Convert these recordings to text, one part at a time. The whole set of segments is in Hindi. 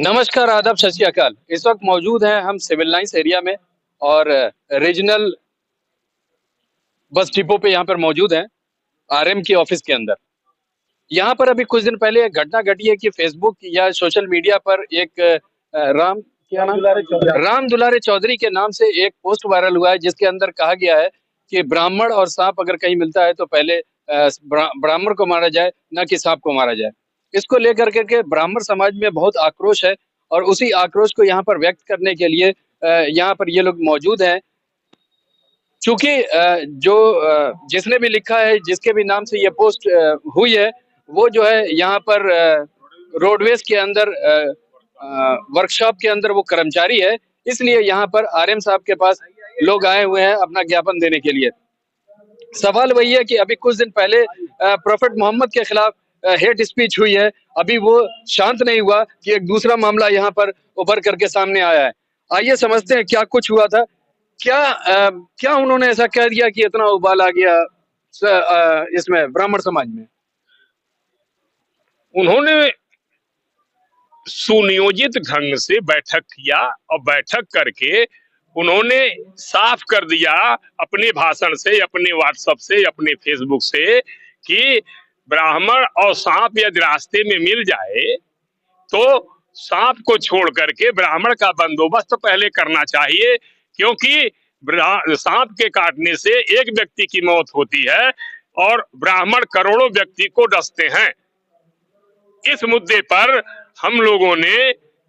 नमस्कार, आदाब, सत श्री अकाल। इस वक्त मौजूद हैं हम सिविल लाइंस एरिया में और रीजनल बस डिपो पे यहाँ पर मौजूद हैं, आरएम के ऑफिस के अंदर। यहाँ पर अभी कुछ दिन पहले एक घटना घटी है कि फेसबुक या सोशल मीडिया पर एक राम दुलारे चौधरी के नाम से एक पोस्ट वायरल हुआ है, जिसके अंदर कहा गया है कि ब्राह्मण और सांप अगर कहीं मिलता है तो पहले ब्राह्मण को मारा जाए, ना कि सांप को मारा जाए। इसको लेकर के ब्राह्मण समाज में बहुत आक्रोश है और उसी आक्रोश को यहाँ पर व्यक्त करने के लिए यहाँ पर ये लोग मौजूद हैं। चूंकि जिसने भी लिखा है, जिसके भी नाम से ये पोस्ट हुई है, वो जो है यहाँ पर रोडवेज के अंदर वर्कशॉप के अंदर वो कर्मचारी है, इसलिए यहाँ पर आरएम साहब के पास लोग आए हुए हैं अपना ज्ञापन देने के लिए। सवाल वही है कि अभी कुछ दिन पहले प्रोफेट मोहम्मद के खिलाफ हेट स्पीच हुई है, अभी वो शांत नहीं हुआ कि एक दूसरा मामला यहाँ पर उभर करके सामने आया है। आइए समझते हैं क्या कुछ हुआ था। क्या उन्होंने ऐसा कह दिया कि इतना उबाल आ गया इसमें ब्राह्मण समाज में? उन्होंने सुनियोजित ढंग से बैठक किया और बैठक करके उन्होंने साफ कर दिया अपने भाषण से, अपने व्हाट्सएप से, अपने फेसबुक से कि ब्राह्मण और सांप यदि रास्ते में मिल जाए तो सांप को छोड़ करके ब्राह्मण का बंदोबस्त पहले करना चाहिए, क्योंकि सांप के काटने से एक व्यक्ति की मौत होती है और ब्राह्मण करोड़ों व्यक्ति को डसते हैं। इस मुद्दे पर हम लोगों ने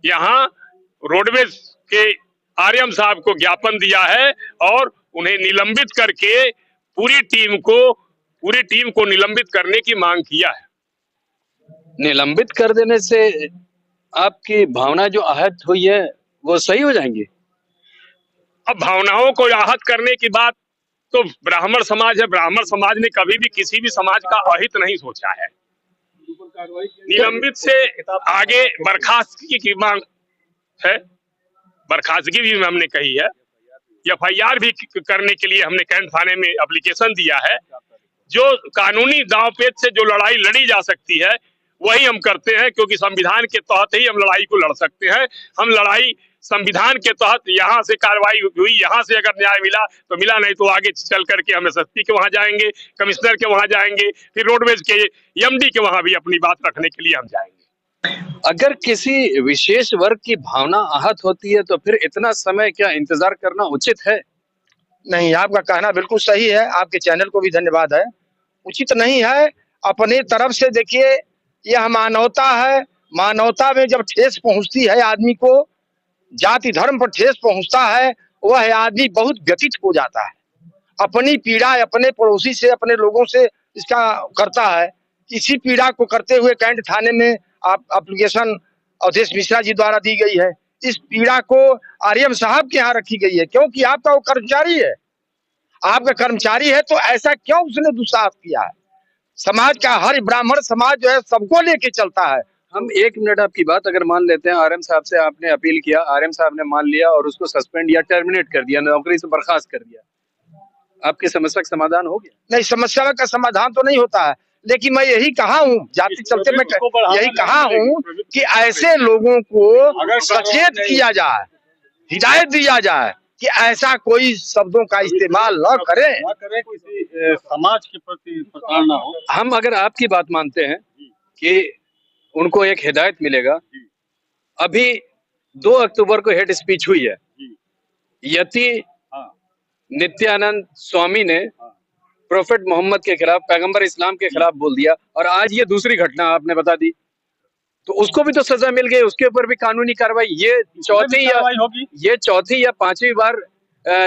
यहाँ रोडवेज के आरएम साहब को ज्ञापन दिया है और उन्हें निलंबित करके पूरी टीम को निलंबित करने की मांग किया है। निलंबित कर देने से आपकी भावना जो आहत हुई है वो सही हो जाएंगी? अब भावनाओं को आहत करने की बात तो ब्राह्मण समाज है। ब्राह्मण समाज ने कभी भी किसी भी समाज का अहित नहीं सोचा है। निलंबित से आगे बर्खास्तगी की मांग है, बर्खास्तगी भी हमने कही है। एफआईआर भी करने के लिए हमने कैंट थाने में एप्लीकेशन दिया है। जो कानूनी दांव पेच से जो लड़ाई लड़ी जा सकती है वही हम करते हैं, क्योंकि संविधान के तहत ही हम लड़ाई को लड़ सकते हैं। हम लड़ाई संविधान के तहत, यहाँ से कार्रवाई हुई, यहाँ से अगर न्याय मिला तो मिला, नहीं तो आगे चल करके हम एसएसपी के वहां जाएंगे, कमिश्नर के वहां जाएंगे, फिर रोडवेज के एमडी के वहां भी अपनी बात रखने के लिए हम जाएंगे। अगर किसी विशेष वर्ग की भावना आहत होती है तो फिर इतना समय क्या इंतजार करना उचित है? नहीं, आपका कहना बिल्कुल सही है। आपके चैनल को भी धन्यवाद है। उचित नहीं है। अपने तरफ से देखिए, यह मानवता है। मानवता में जब ठेस पहुंचती है आदमी को, जाति धर्म पर ठेस पहुंचता है, वह आदमी बहुत व्यथित हो जाता है। अपनी पीड़ा अपने पड़ोसी से, अपने लोगों से इसका करता है। इसी पीड़ा को करते हुए कैंट थाने में आप एप्लीकेशन अवधेश मिश्रा जी द्वारा दी गई है। इस पीड़ा को आरएम साहब के यहाँ रखी गई है, क्योंकि आपका वो कर्मचारी है। आपका कर्मचारी है तो ऐसा क्यों उसने दुस्साहस किया है? समाज का हर ब्राह्मण समाज जो है सबको लेके चलता है। हम एक मिनट आपकी बात अगर मान लेते हैं, आरएम साहब से आपने अपील किया, आरएम साहब ने मान लिया और उसको सस्पेंड या टर्मिनेट कर दिया, नौकरी से बर्खास्त कर दिया, आपकी समस्या का समाधान हो गया? नहीं, समस्या का समाधान तो नहीं होता है, लेकिन मैं यही कहा हूँ, जाति चलते मैं यही कहा हूँ कि ऐसे लोगों को सचेत किया जाए, हिदायत दिया जाए कि ऐसा कोई शब्दों का इस्तेमाल न करें, किसी समाज के प्रति प्रताड़ना हो। हम अगर आपकी बात मानते हैं कि उनको एक हिदायत मिलेगा, अभी 2 अक्टूबर को हेट स्पीच हुई है, यति नित्यानंद स्वामी ने प्रोफेट मोहम्मद के खिलाफ, पैगंबर इस्लाम के खिलाफ बोल दिया और आज ये दूसरी घटना आपने बता दी, तो उसको भी तो सजा मिल गई, उसके ऊपर भी कानूनी कार्रवाई। ये चौथी या 5वीं बार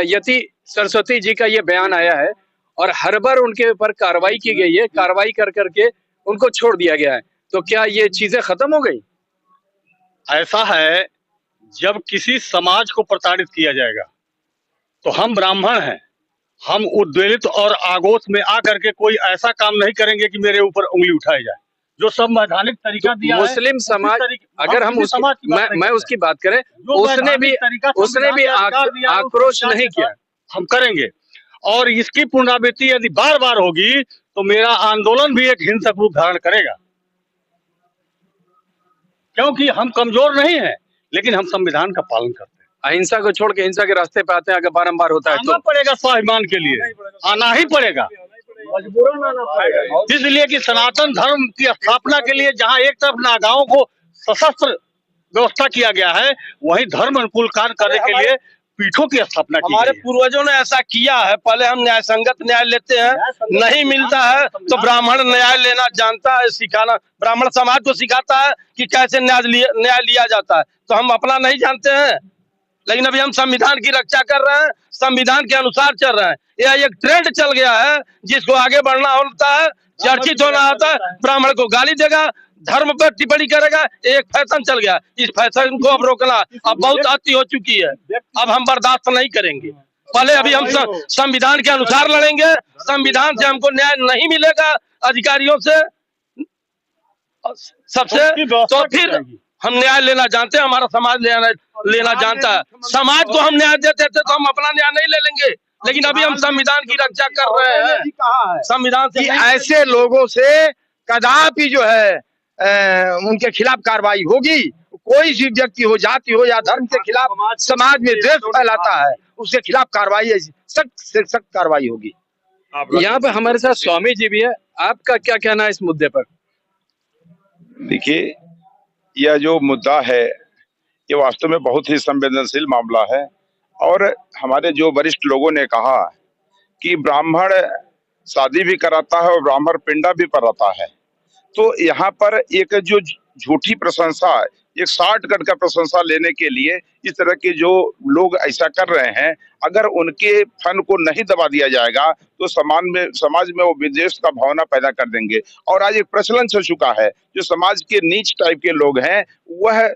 यति सरस्वती जी का ये बयान आया है और हर बार उनके ऊपर कार्रवाई की गई है, कार्रवाई कर करके उनको छोड़ दिया गया है। तो क्या ये चीजें खत्म हो गई? ऐसा है, जब किसी समाज को प्रताड़ित किया जाएगा तो हम ब्राह्मण हैं, हम उद्वेलित और आगोश में आकर के कोई ऐसा काम नहीं करेंगे कि मेरे ऊपर उंगली उठाई जाए। जो संवैधानिक तरीका दिया मुस्लिम समाज, अगर हम मैं उसकी बात करें, उसने भी आक्रोश नहीं किया। हम करेंगे और इसकी पुनरावृत्ति यदि बार बार होगी तो मेरा आंदोलन भी एक हिंसक रूप धारण करेगा। क्योंकि हम कमजोर नहीं है, लेकिन हम संविधान का पालन करते हैं। अहिंसा को छोड़ के हिंसा के रास्ते पे आते हैं अगर बारंबार होता है आना तो पड़ेगा स्वाभिमान के लिए, आना ही पड़ेगा। इसलिए कि सनातन धर्म की स्थापना के लिए जहाँ एक तरफ नागाओं को सशस्त्र व्यवस्था किया गया है, वहीं धर्म अनुकूल कार्य करने के लिए पीठों की स्थापना की हमारे गई है। पूर्वजों ने ऐसा किया है। पहले हम न्याय संगत न्याय लेते हैं, नहीं मिलता है तो ब्राह्मण न्याय लेना जानता है, सिखाना ब्राह्मण समाज को सिखाता है कि कैसे न्याय लिया जाता है। तो हम अपना नहीं जानते हैं, लेकिन अभी हम संविधान की रक्षा कर रहे हैं, संविधान के अनुसार चल रहे हैं। यह एक ट्रेंड चल गया है जिसको आगे बढ़ना होता है, चर्चित होना होता है। ब्राह्मण को गाली देगा, धर्म पर टिप्पणी करेगा, एक फैशन चल गया। इस फैशन को अब रोकना, अब बहुत अति हो चुकी है, अब हम बर्दाश्त नहीं करेंगे। पहले अभी हम संविधान के अनुसार लड़ेंगे, संविधान से हमको न्याय नहीं मिलेगा अधिकारियों से सबसे, तो फिर हम न्याय लेना जानते हैं, हमारा समाज लेना जानता है। समाज को हम न्याय देते थे तो हम अपना न्याय नहीं ले लेंगे, लेकिन अभी हम संविधान की रक्षा कर रहे हैं। संविधान से ऐसे लोगों से कदापि जो है उनके खिलाफ कार्रवाई होगी। कोई भी व्यक्ति हो, जाति हो या धर्म के खिलाफ समाज में द्वेष फैलाता है, उसके खिलाफ कार्रवाई, सख्त से सख्त कार्रवाई होगी। यहाँ पे हमारे साथ स्वामी जी भी है, आपका क्या कहना है इस मुद्दे पर? देखिए, यह जो मुद्दा है ये वास्तव में बहुत ही संवेदनशील मामला है। और हमारे जो वरिष्ठ लोगों ने कहा कि ब्राह्मण शादी भी कराता है और ब्राह्मण पिंडा भी कराता है, तो यहाँ पर एक जो झूठी प्रशंसा, एक शॉर्टकट का प्रशंसा लेने के लिए इस तरह के जो लोग ऐसा कर रहे हैं, अगर उनके फन को नहीं दबा दिया जाएगा तो समाज में वो विद्वेष का भावना पैदा कर देंगे। और आज एक प्रचलन चल चुका है, जो समाज के नीच टाइप के लोग हैं वह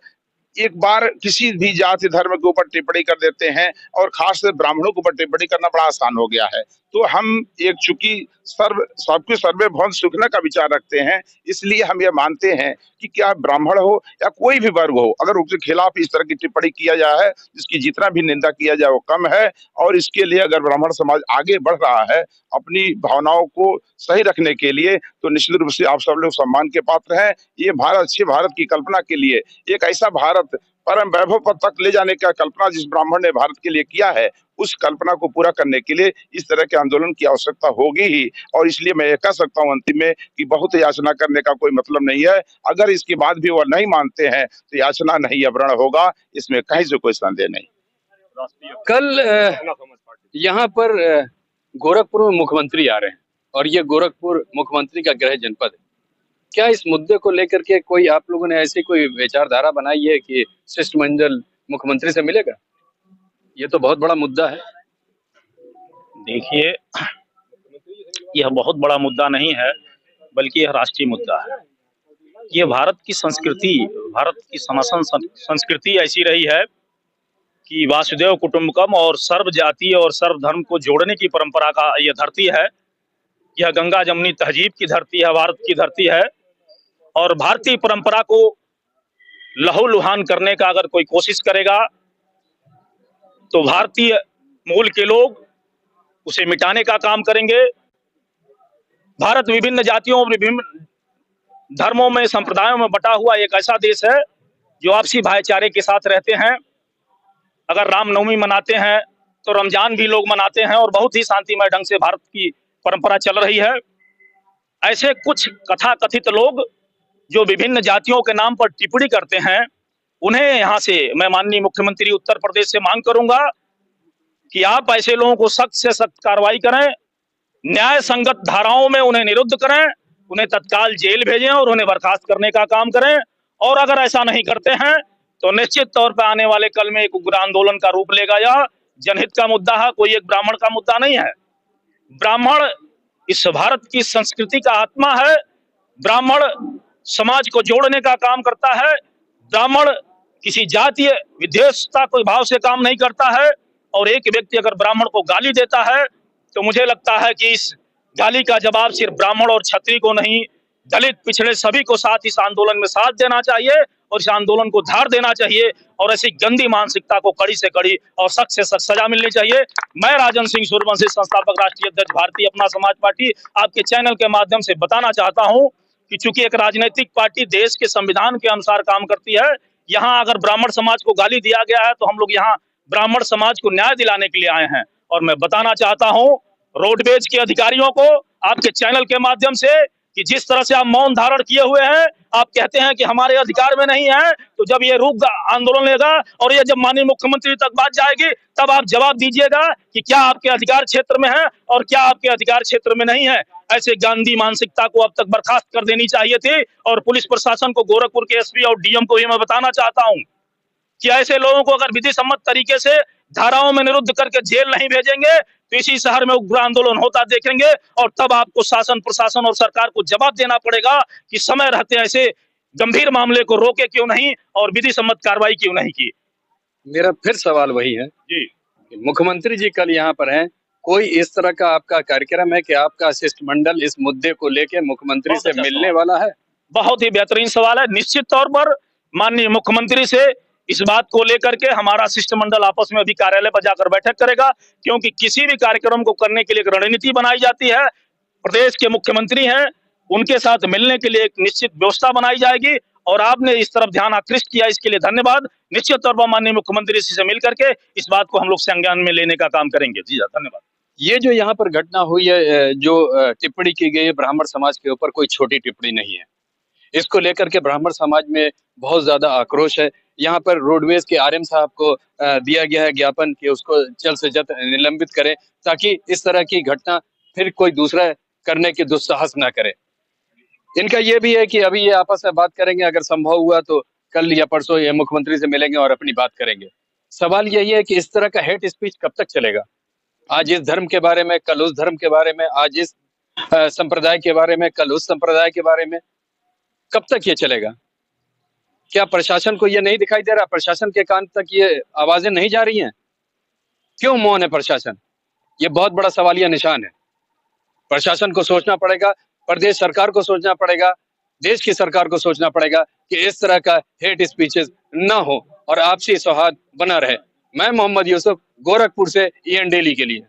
एक बार किसी भी जाति धर्म के ऊपर टिप्पणी कर देते हैं, और खास से ब्राह्मणों के ऊपर टिप्पणी करना बड़ा आसान हो गया है। तो हम एक चूंकि सबके सर्वभौम सुखना का विचार रखते हैं, इसलिए हम ये मानते हैं कि क्या ब्राह्मण हो या कोई भी वर्ग हो, अगर उसके खिलाफ इस तरह की टिप्पणी किया जाए, जिसकी जितना भी निंदा किया जाए वो कम है। और इसके लिए अगर ब्राह्मण समाज आगे बढ़ रहा है अपनी भावनाओं को सही रखने के लिए, तो निश्चित रूप से आप सब लोग सम्मान के पात्र हैं। ये भारत, अच्छे भारत की कल्पना के लिए, एक ऐसा भारत परम वैभव पर तक ले जाने का कल्पना जिस ब्राह्मण ने भारत के लिए किया है, उस कल्पना को पूरा करने के लिए इस तरह के आंदोलन की आवश्यकता होगी ही। और इसलिए मैं ये कह सकता हूं अंतिम में कि बहुत याचना करने का कोई मतलब नहीं है। अगर इसके बाद भी वो नहीं मानते हैं तो याचना नहीं अवरण होगा, इसमें कहीं से कोई संदेह नहीं। कल यहाँ पर गोरखपुर में मुख्यमंत्री आ रहे हैं और ये गोरखपुर मुख्यमंत्री का गृह जनपद है। क्या इस मुद्दे को लेकर के कोई आप लोगों ने ऐसी कोई विचारधारा बनाई है कि शिष्टमंडल मुख्यमंत्री से मिलेगा? ये तो बहुत बड़ा मुद्दा है। देखिए, यह बहुत बड़ा मुद्दा नहीं है, बल्कि यह राष्ट्रीय मुद्दा है। ये भारत की संस्कृति, भारत की सनातन संस्कृति ऐसी रही है कि वासुदेव कुटुंबकम और सर्व जाति और सर्व धर्म को जोड़ने की परंपरा का यह धरती है। यह गंगा जमुनी तहजीब की धरती है, भारत की धरती है। और भारतीय परंपरा को लहूलुहान करने का अगर कोई कोशिश करेगा तो भारतीय मूल के लोग उसे मिटाने का काम करेंगे। भारत विभिन्न जातियों और विभिन्न धर्मों में, संप्रदायों में बटा हुआ एक ऐसा देश है जो आपसी भाईचारे के साथ रहते हैं। अगर रामनवमी मनाते हैं तो रमजान भी लोग मनाते हैं और बहुत ही शांतिमय ढंग से भारत की परंपरा चल रही है। ऐसे कुछ कथाकथित लोग जो विभिन्न जातियों के नाम पर टिप्पणी करते हैं, उन्हें यहाँ से मैं माननीय मुख्यमंत्री उत्तर प्रदेश से मांग करूंगा कि आप ऐसे लोगों को सख्त से सख्त कार्रवाई करें, न्याय संगत धाराओं में उन्हें निरुद्ध करें, उन्हें तत्काल जेल भेजें और उन्हें बर्खास्त करने का काम करें। और अगर ऐसा नहीं करते हैं तो निश्चित तौर पर आने वाले कल में एक उग्र आंदोलन का रूप लेगा। यह जनहित का मुद्दा है, कोई एक ब्राह्मण का मुद्दा नहीं है। ब्राह्मण इस भारत की संस्कृति का आत्मा है। ब्राह्मण समाज को जोड़ने का काम करता है। ब्राह्मण किसी जातीय विद्वेषता कोई भाव से काम नहीं करता है। और एक व्यक्ति अगर ब्राह्मण को गाली देता है तो मुझे लगता है कि इस गाली का जवाब सिर्फ ब्राह्मण और क्षत्रिय को नहीं, दलित पिछड़े सभी को साथ इस आंदोलन में साथ देना चाहिए और इस आंदोलन को धार देना चाहिए। और ऐसी गंदी मानसिकता को कड़ी से कड़ी और सख्त से सख्त सजा मिलनी चाहिए। मैं राजन सिंह सूर्यवंशी, संस्थापक राष्ट्रीय अध्यक्ष भारतीय अपना समाज पार्टी, आपके चैनल के माध्यम से बताना चाहता हूं कि चूंकि एक राजनीतिक पार्टी देश के संविधान के अनुसार काम करती है, यहाँ अगर ब्राह्मण समाज को गाली दिया गया है तो हम लोग यहाँ ब्राह्मण समाज को न्याय दिलाने के लिए आए हैं। और मैं बताना चाहता हूँ रोडवेज के अधिकारियों को आपके चैनल के माध्यम से कि जिस तरह से आप मौन धारण किए हुए हैं, आप कहते हैं कि हमारे अधिकार में नहीं है, तो जब ये रुक आंदोलन लेगा और ये जब माननीय मुख्यमंत्री तक बात जाएगी तब आप जवाब दीजिएगा कि क्या आपके अधिकार क्षेत्र में है और क्या आपके अधिकार क्षेत्र में नहीं है। ऐसे गांधी मानसिकता को अब तक बर्खास्त कर देनी चाहिए थी। और पुलिस प्रशासन को, गोरखपुर के एसपी और डीएम को भी मैं बताना चाहता हूँ कि ऐसे लोगों को अगर विधि सम्मत तरीके से धाराओं में निरुद्ध करके जेल नहीं भेजेंगे तो इसी शहर में उग्र आंदोलन होता देखेंगे। और तब आपको शासन, प्रशासन और सरकार को जवाब देना पड़ेगा कि समय रहते ऐसे गंभीर मामले को रोके क्यों नहीं और विधि सम्मत कार्रवाई क्यों नहीं की। मेरा फिर सवाल वही है जी, मुख्यमंत्री जी कल यहाँ पर हैं, कोई इस तरह का आपका कार्यक्रम है कि आपका शिष्टमंडल इस मुद्दे को लेके मुख्यमंत्री से मिलने वाला है? बहुत ही बेहतरीन सवाल है। निश्चित तौर पर माननीय मुख्यमंत्री से इस बात को लेकर के हमारा शिष्टमंडल आपस में अभी कार्यालय पर जाकर बैठक करेगा, क्योंकि किसी भी कार्यक्रम को करने के लिए एक रणनीति बनाई जाती है। प्रदेश के मुख्यमंत्री हैं, उनके साथ मिलने के लिए एक निश्चित व्यवस्था बनाई जाएगी और आपने इस तरफ ध्यान आकृष्ट किया, इसके लिए धन्यवाद। निश्चित तौर पर माननीय मुख्यमंत्री से मिल करके इस बात को हम लोग संज्ञान में लेने का काम करेंगे। जी धन्यवाद। ये जो यहाँ पर घटना हुई है, जो टिप्पणी की गई है ब्राह्मण समाज के ऊपर, कोई छोटी टिप्पणी नहीं है। इसको लेकर के ब्राह्मण समाज में बहुत ज्यादा आक्रोश है। यहाँ पर रोडवेज के आरएम साहब को दिया गया है ज्ञापन कि उसको जल्द से जल्द निलंबित करें, ताकि इस तरह की घटना फिर कोई दूसरा करने की दुस्साहस ना करे। इनका ये भी है कि अभी ये आपस में बात करेंगे, अगर संभव हुआ तो कल या परसों ये मुख्यमंत्री से मिलेंगे और अपनी बात करेंगे। सवाल यही है कि इस तरह का हेट स्पीच कब तक चलेगा? आज इस धर्म के बारे में, कल उस धर्म के बारे में, आज इस संप्रदाय के बारे में, कल उस संप्रदाय के बारे में, कब तक ये चलेगा? क्या प्रशासन को ये नहीं दिखाई दे रहा? प्रशासन के कान तक ये आवाजें नहीं जा रही हैं? क्यों मौन है प्रशासन? ये बहुत बड़ा सवालिया निशान है। प्रशासन को सोचना पड़ेगा, प्रदेश सरकार को सोचना पड़ेगा, देश की सरकार को सोचना पड़ेगा कि इस तरह का हेट स्पीचेस ना हो और आपसी सौहार्द बना रहे। मैं मोहम्मद यूसुफ, गोरखपुर से EN डेली के लिए।